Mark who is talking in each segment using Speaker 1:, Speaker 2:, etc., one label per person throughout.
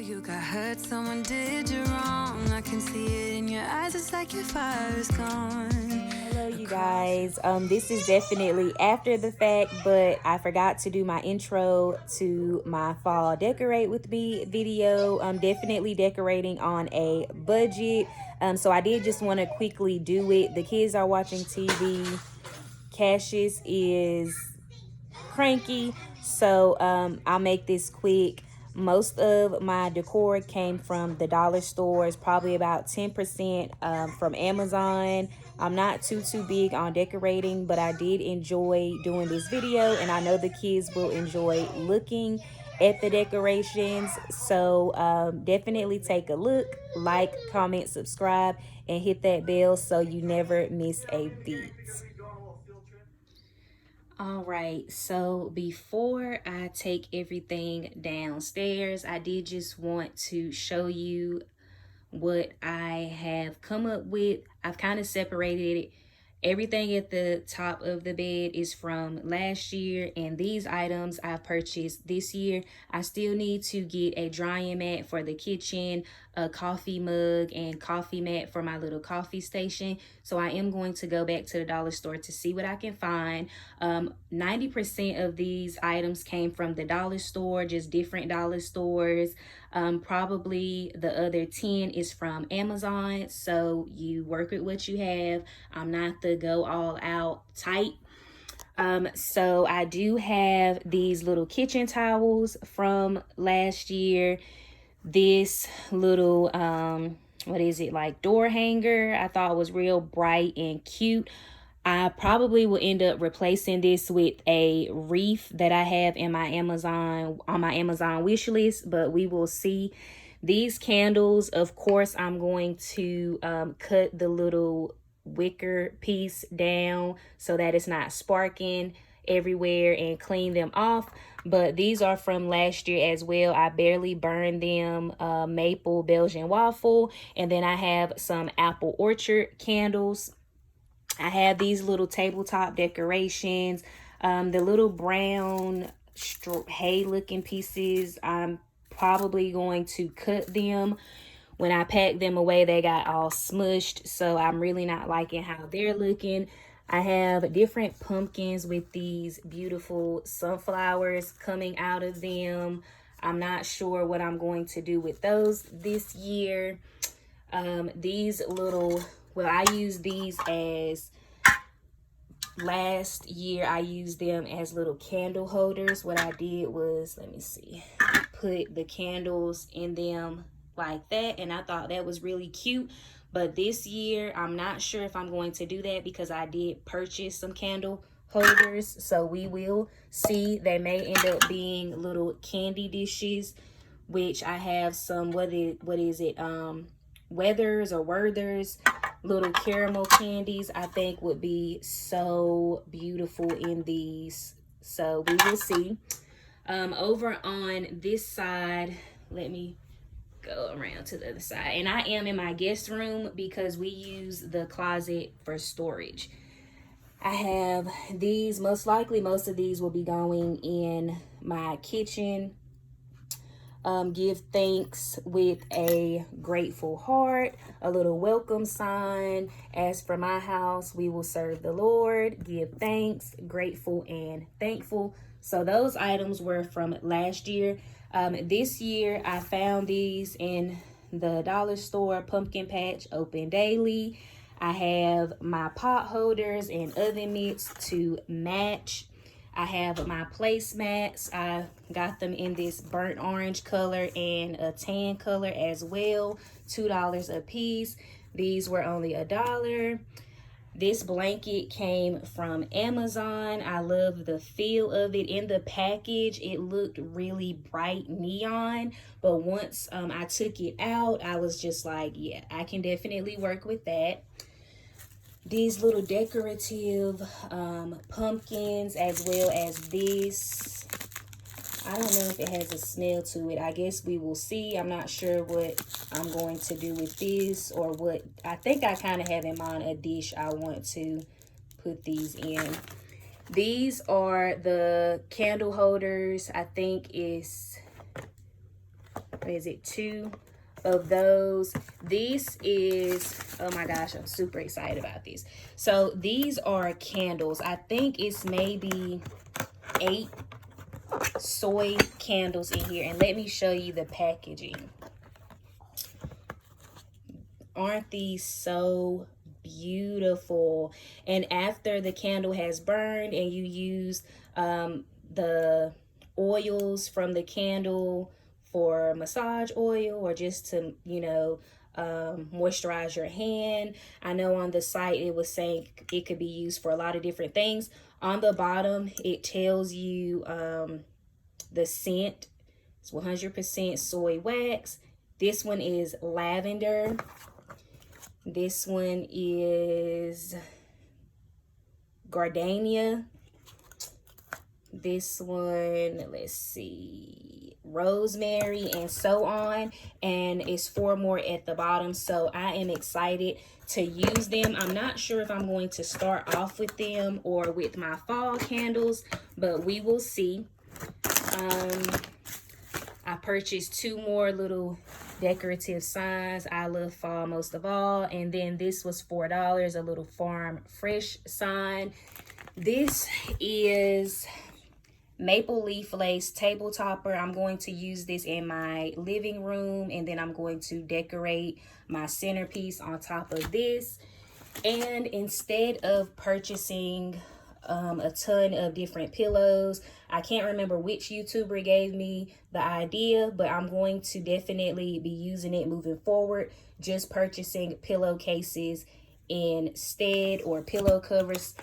Speaker 1: you got hurt, someone did you wrong. I can see it in your eyes, it's like your fire is gone.
Speaker 2: Hello, you guys. This is definitely after the fact, but I forgot to do my intro to my fall decorate with me video. I'm definitely decorating on a budget. So I did just want to quickly do it. The kids are watching TV. Cassius is cranky, so I'll make this quick. Most of my decor came from the dollar stores, probably about 10% from Amazon. I'm not too big on decorating, but I did enjoy doing this video, and I know the kids will enjoy looking at the decorations. So definitely take a look, like, comment, subscribe, and hit that bell so you never miss a beat. All right, so before I take everything downstairs, I did just want to show you what I have come up with. I've kind of separated it. Everything at the top of the bed is from last year, and these items I've purchased this year. I still need to get a drying mat for the kitchen, a coffee mug, and coffee mat for my little coffee station. So I am going to go back to the dollar store to see what I can find. 90% of these items came from the dollar store, just different dollar stores. Probably the other 10 is from Amazon. So you work with what you have. I'm not the go all out type. So I do have these little kitchen towels from last year. This little what is it, like door hanger, I thought was real bright and cute. I probably will end up replacing this with a wreath that I have in my Amazon wish list, but we will see. These candles, of course, I'm going to cut the little wicker piece down so that it's not sparking everywhere and clean them off. But these are from last year as well. I barely burned them. Maple Belgian waffle, and then I have some apple orchard candles. I have these little tabletop decorations. The little brown hay looking pieces, I'm probably going to cut them. When I packed them away, they got all smushed, so I'm really not liking how they're looking. I have different pumpkins with these beautiful sunflowers coming out of them. I'm not sure what I'm going to do with those this year. These little, well, I use these as, last year I used them as little candle holders. What I did was, let me see, put the candles in them like that, and I thought that was really cute. But this year I'm not sure if I'm going to do that because I did purchase some candle holders, so we will see. They may end up being little candy dishes, which I have some, what is it, Weathers or Werthers little caramel candies. I think would be so beautiful in these, so we will see. Over on this side, let me go around to the other side, and I am in my guest room because we use the closet for storage. I have these, most likely most of these will be going in my kitchen. Give thanks with a grateful heart, a little welcome sign. As for my house, we will serve the Lord, give thanks, grateful, and thankful. So those items were from last year. This year, I found these in the dollar store. Pumpkin patch open daily. I have my pot holders and oven mitts to match. I have my placemats. I got them in this burnt orange color and a tan color as well. $2 a piece. These were only $1. This blanket came from Amazon. I love the feel of it in the package. It looked really bright neon, but once I took it out, I was just like, yeah, I can definitely work with that. These little decorative pumpkins, as well as this. I don't know if it has a smell to it. I guess we will see. I'm not sure what I'm going to do with this, or what. I think I kind of have in mind a dish I want to put these in. These are the candle holders. I think it's what is it, 2 of those. This is, oh my gosh, I'm super excited about this. So these are candles. I think it's maybe 8 soy candles in here, and let me show you the packaging. Aren't these so beautiful? And after the candle has burned and you use the oils from the candle for massage oil, or just to, you know, moisturize your hand. I know on the site it was saying it could be used for a lot of different things. On the bottom it tells you the scent. It's 100% soy wax. This one is lavender. This one is gardenia. This one, let's see, rosemary, and so on. And it's 4 more at the bottom. So I am excited to use them. I'm not sure if I'm going to start off with them or with my fall candles, but we will see. I purchased 2 more little decorative signs. I love fall most of all. And then this was $4, a little farm fresh sign. This is maple leaf lace table topper. I'm going to use this in my living room, and then I'm going to decorate my centerpiece on top of this. And instead of purchasing a ton of different pillows, I can't remember which YouTuber gave me the idea, but I'm going to definitely be using it moving forward, just purchasing pillowcases instead, or pillow covers.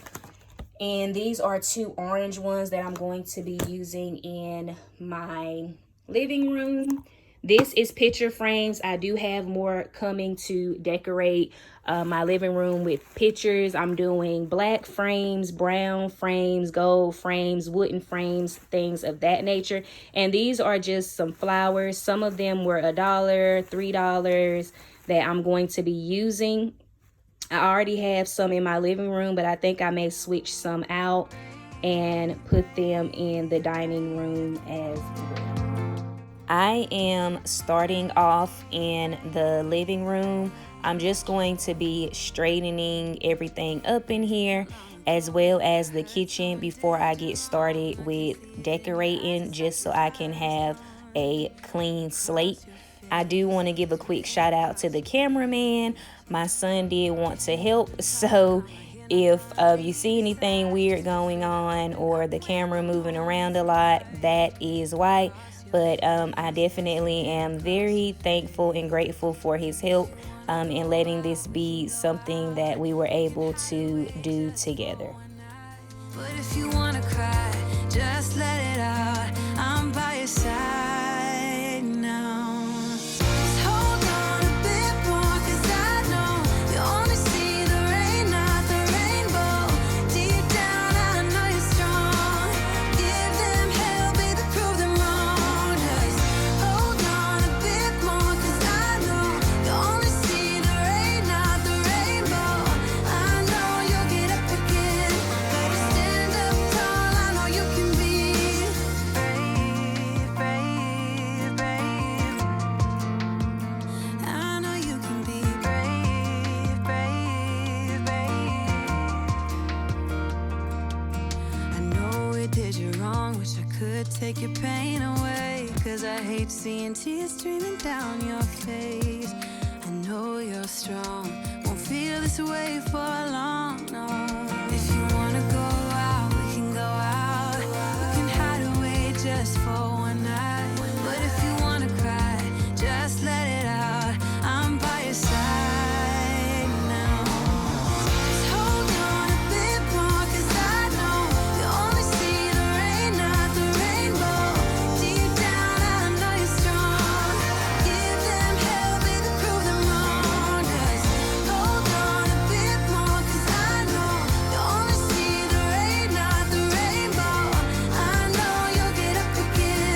Speaker 2: And these are 2 orange ones that I'm going to be using in my living room. This is picture frames. I do have more coming to decorate my living room with pictures. I'm doing black frames, brown frames, gold frames, wooden frames, things of that nature. And these are just some flowers. Some of them were $1, $3 that I'm going to be using. I already have some in my living room, but I think I may switch some out and put them in the dining room as well. I am starting off in the living room. I'm just going to be straightening everything up in here, as well as the kitchen, before I get started with decorating, just so I can have a clean slate. I do want to give a quick shout out to the cameraman. My son did want to help, so if you see anything weird going on or the camera moving around a lot, that is why. But I definitely am very thankful and grateful for his help in letting this be something that we were able to do together.
Speaker 1: But if you wanna cry, just let it out. I'm by your side now. Just hold on a bit more, 'cause I know you only see the rain, not the rainbow. Deep down, I know you're strong. Give them hell, baby, prove them wrong. Just hold on a bit more, 'cause I know you only see the rain, not the rainbow. I know you'll get up again. Better stand up tall, I know you can be brave, brave, brave. I know you can be brave, brave, brave. I know we did you wrong, wish I could take your pain away, 'cause I hate seeing tears streaming down your face. I know you're strong, won't feel this way for long, no. If you wanna go out, we can go out. We can hide away just for one night. But if you wanna cry, just let it out. I'm by your side now. Just hold on a bit more, 'cause I know you only see the rain, not the rainbow. Deep down, I know you're strong. Give them hell, baby, prove them wrong. Just hold on a bit more, 'cause I know you only see the rain, not the rainbow. I know you'll get up again.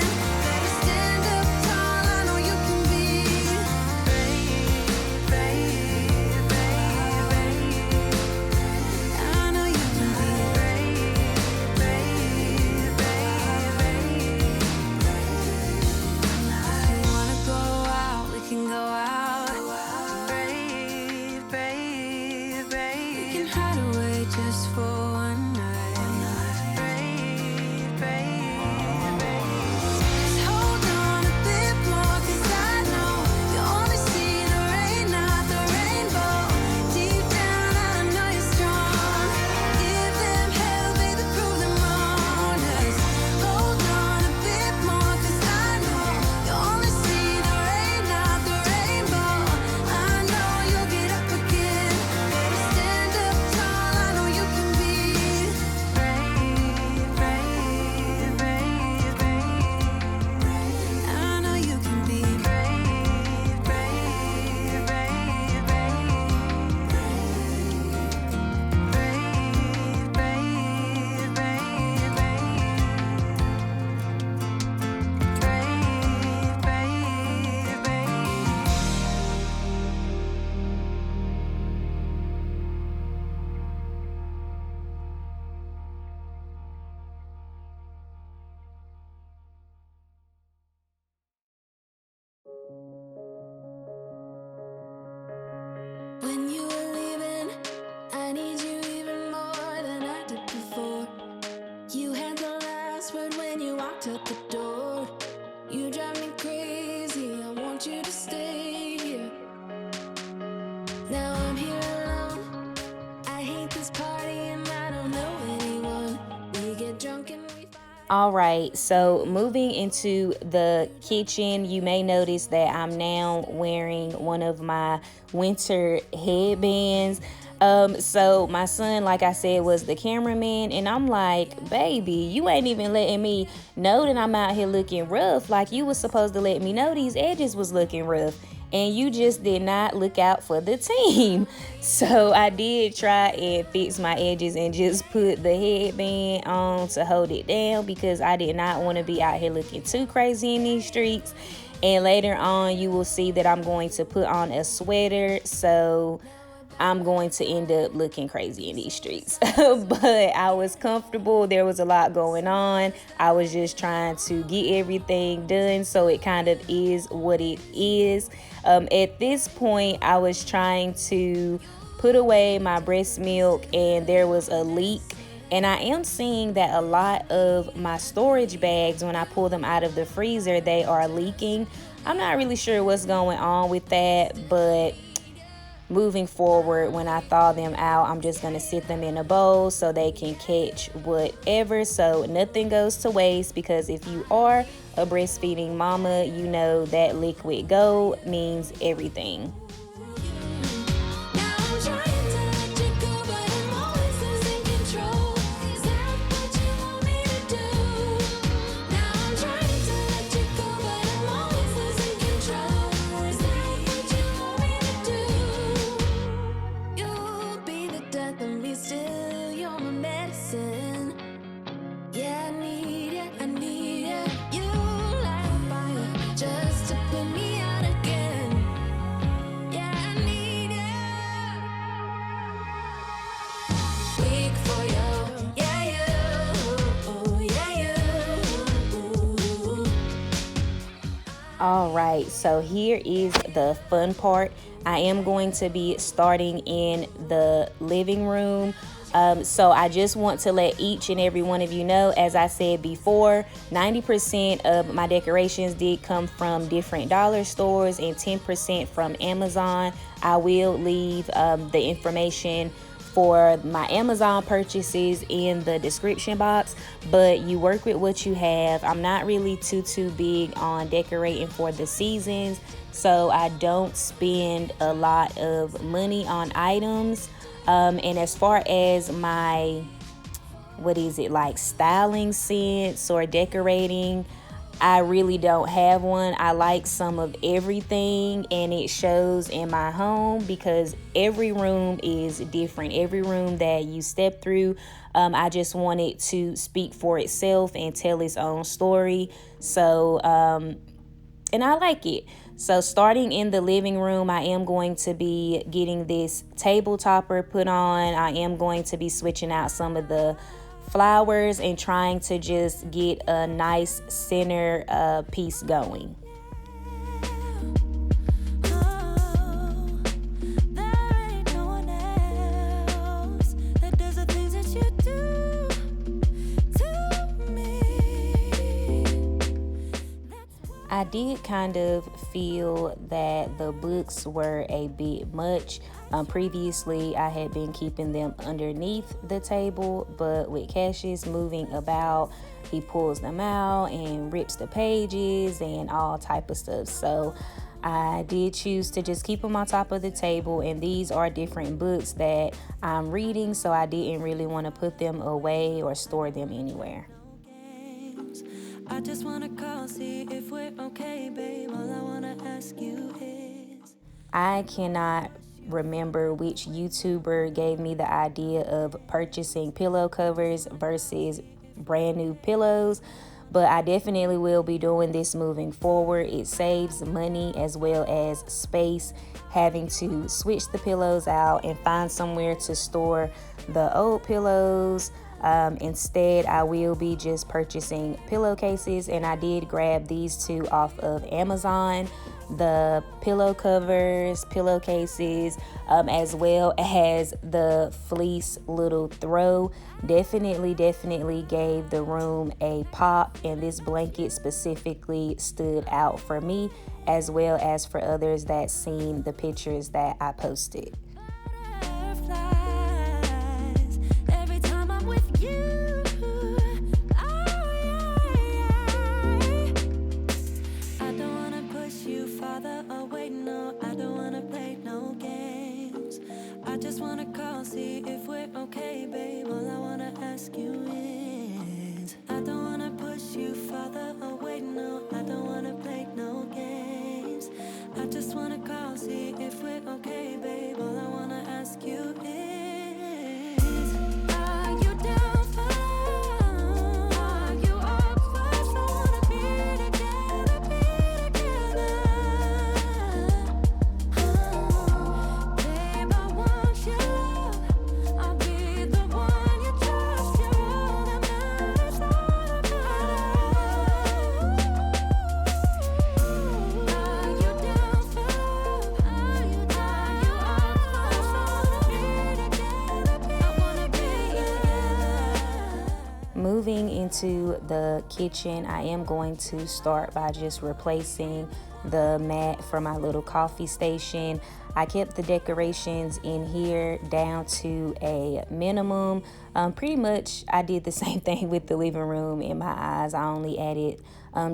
Speaker 2: All right, so moving into the kitchen, you may notice that I'm now wearing one of my winter headbands. So my son, like I said, was the cameraman, and I'm like, baby, you ain't even letting me know that I'm out here looking rough. Like, you was supposed to let me know these edges was looking rough, and you just did not look out for the team. So I did try and fix my edges and just put the headband on to hold it down, because I did not want to be out here looking too crazy in these streets. And later on, you will see that I'm going to put on a sweater, so I'm going to end up looking crazy in these streets. But I was comfortable. There was a lot going on. I was just trying to get everything done, so it kind of is what it is. At this point, I was trying to put away my breast milk, and there was a leak. And I am seeing that a lot of my storage bags, when I pull them out of the freezer, they are leaking. I'm not really sure what's going on with that, but moving forward, when I thaw them out, I'm just going to sit them in a bowl so they can catch whatever, so nothing goes to waste. Because if you are a breastfeeding mama, you know that liquid gold means everything. All right, so here is the fun part. I am going to be starting in the living room. So I just want to let each and every one of you know, as I said before, 90% of my decorations did come from different dollar stores and 10% from Amazon. I will leave the information for my Amazon purchases in the description box, but you work with what you have. I'm not really too big on decorating for the seasons, so I don't spend a lot of money on items. And as far as my, styling sense or decorating, I really don't have one. I like some of everything, and it shows in my home because every room is different. Every room that you step through, I just want it to speak for itself and tell its own story. So, and I like it. So starting in the living room, I am going to be getting this table topper put on. I am going to be switching out some of the flowers and trying to just get a nice center piece going. I did kind of feel that the books were a bit much. Previously, I had been keeping them underneath the table, but with Cassius moving about, he pulls them out and rips the pages and all type of stuff. So I did choose to just keep them on top of the table, and these are different books that I'm reading, so I didn't really want to put them away or store them anywhere. I just wanna call, see if we're okay, babe. All I wanna ask you is, I cannot remember which YouTuber gave me the idea of purchasing pillow covers versus brand new pillows, but I definitely will be doing this moving forward. It saves money as well as space, having to switch the pillows out and find somewhere to store the old pillows. Instead, I will be just purchasing pillowcases, and I did grab these two off of Amazon. The pillow covers, pillowcases, as well as the fleece little throw definitely gave the room a pop, and this blanket specifically stood out for me as well as for others that seen the pictures that I posted.
Speaker 1: farther away. No, I don't wanna play no games. I just wanna call, see if we're okay, babe. All I wanna ask you is, I don't wanna push you farther away. No, I don't wanna play no games. I just wanna call, see if we're okay, babe. All I wanna ask you is, are you down for love? Are you up for us? I wanna be together, babe, I want your love. I'll be the one you trust. You're all that matters, all that matters. Are you down for love? Are you up for us? I wanna be together.
Speaker 2: Moving into the kitchen, I am going to start by just replacing the mat for my little coffee station. I kept the decorations in here down to a minimum. Pretty much I did the same thing with the living room in my eyes. I only added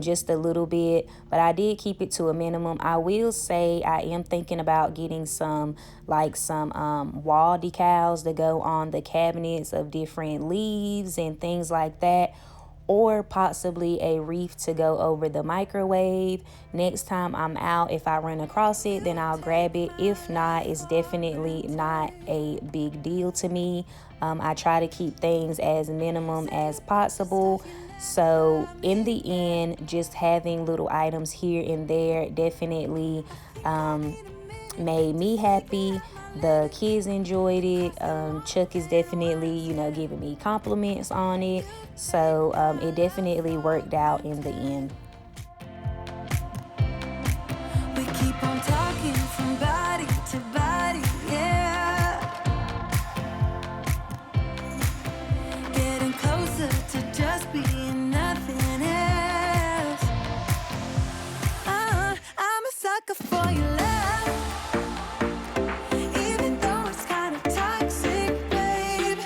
Speaker 2: just a little bit, but I did keep it to a minimum. I will say I am thinking about getting some wall decals to go on the cabinets of different leaves and things like that, or possibly a wreath to go over the microwave. Next time I'm out, if I run across it, then I'll grab it. If not, it's definitely not a big deal to me. I try to keep things as minimum as possible. So in the end, just having little items here and there definitely made me happy. The kids enjoyed it. Chuck is definitely, giving me compliments on it. So it definitely worked out in the end.
Speaker 1: We keep on talking from body to body, yeah. Getting closer to just being nothing else. I'm a sucker for your love. Even though it's kind of toxic, babe.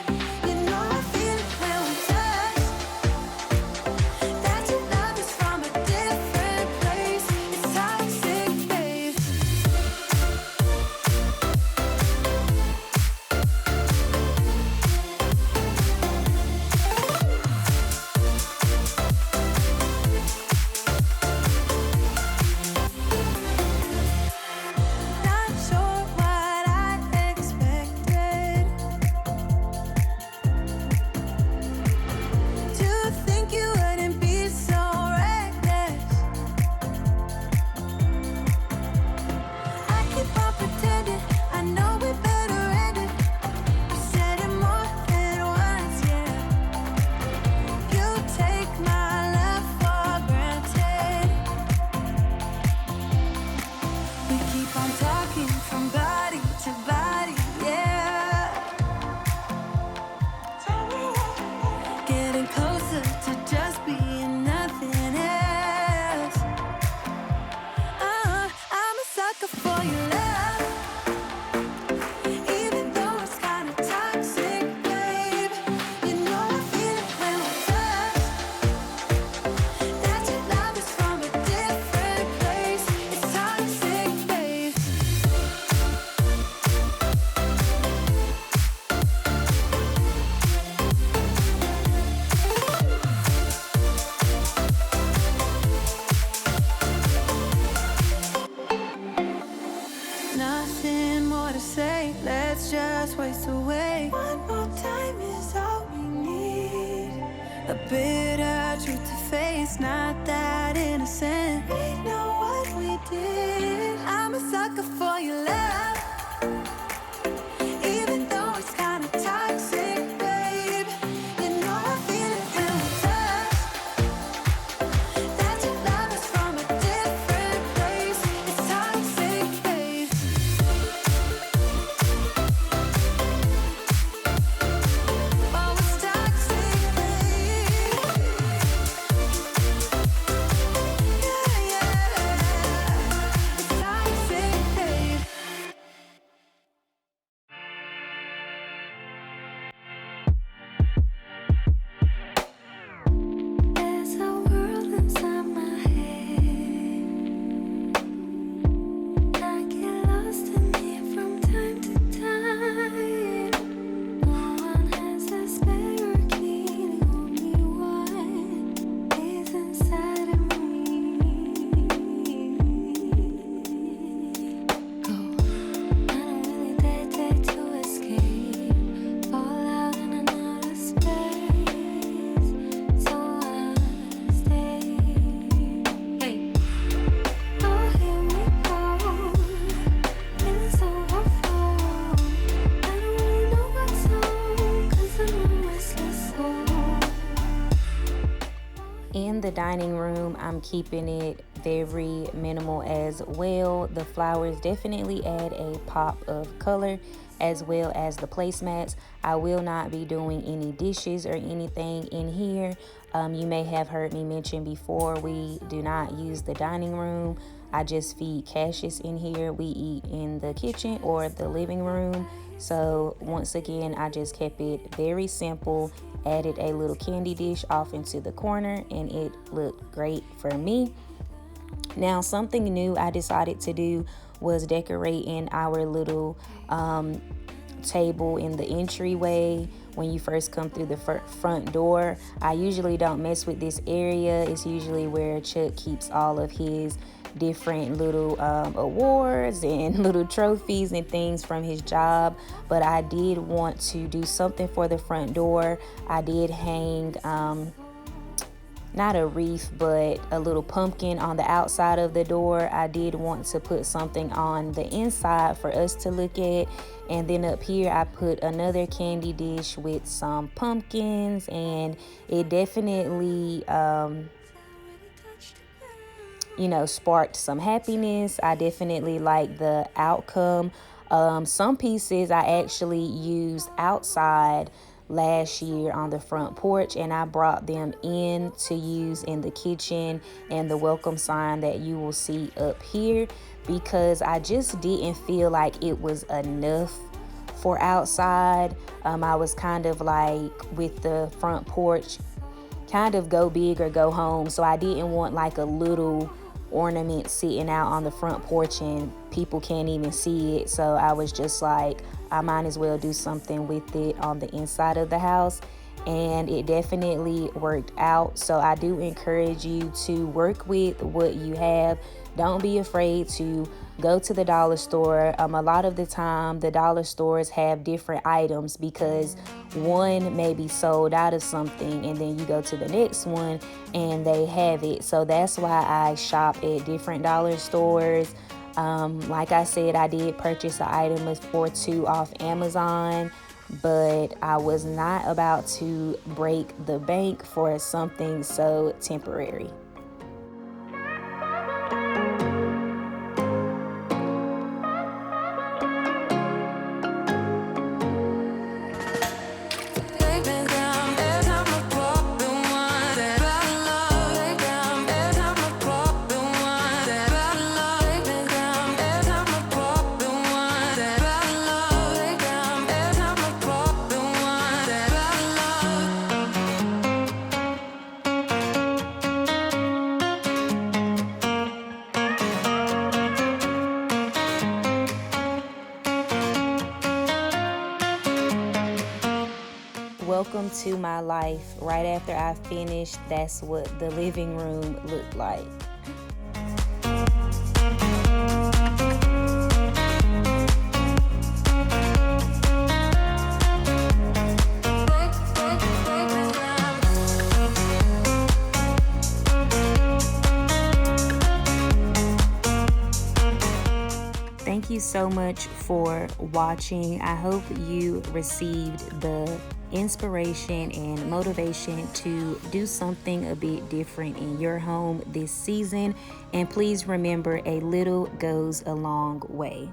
Speaker 1: You know I feel it when we touch. That your love is from a different place. It's toxic, babe. Not sure what I expected. To think you wouldn't be so reckless. I keep on pretending I know we better end it. I said it more than once, yeah. You take my love for granted. We keep on talking from body to body, yeah. Getting closer to just being nothing else. I'm a sucker for your love. Even though it's kind of toxic, babe. You know I feel it when we touch. That your love is from a different place. It's toxic, babe. Nothing more to say, let's just waste away. One more time is all we need. A bitter truth to face, not that innocent. We know what we did. I'm a sucker for your love. Even though it's kind of toxic, babe. You know I feel it when we touch. That your love is from a different place. It's toxic, babe. Oh, it's toxic, babe. Yeah, yeah.
Speaker 2: I'm keeping it very minimal as well. The flowers definitely add a pop of color, as well as the placemats. I will not be doing any dishes or anything in here. You may have heard me mention before, we do not use the dining room. I just feed Cassius in here. We eat in the kitchen or the living room. So once again, I just kept it very simple, added a little candy dish off into the corner, and it looked great for me. Now, something new I decided to do was decorating our little table in the entryway when you first come through the front door. I usually don't mess with this area. It's usually where Chuck keeps all of his different little awards and little trophies and things from his job, but I did want to do something for the front door. I did hang not a wreath, but a little pumpkin on the outside of the door. I did want to put something on the inside for us to look at. And then up here, I put another candy dish with some pumpkins, and it definitely, sparked some happiness. I definitely like the outcome. Some pieces I actually used outside last year on the front porch, and I brought them in to use in the kitchen and the welcome sign that you will see up here, because I just didn't feel like it was enough for outside. I was kind of like with the front porch, kind of go big or go home. So I didn't want like a little ornament sitting out on the front porch and people can't even see it. So I was just like, I might as well do something with it on the inside of the house, and it definitely worked out. So I do encourage you to work with what you have. Don't be afraid to go to the dollar store. A lot of the time the dollar stores have different items because one may be sold out of something, and then you go to the next one and they have it. So that's why I shop at different dollar stores. Like I said, I did purchase an item for $2 off Amazon, but I was not about to break the bank for something so temporary. Welcome to my life. Right after I finished, that's what the living room looked like. Thank you so much for watching. I hope you received the inspiration and motivation to do something a bit different in your home this season. And please remember, a little goes a long way.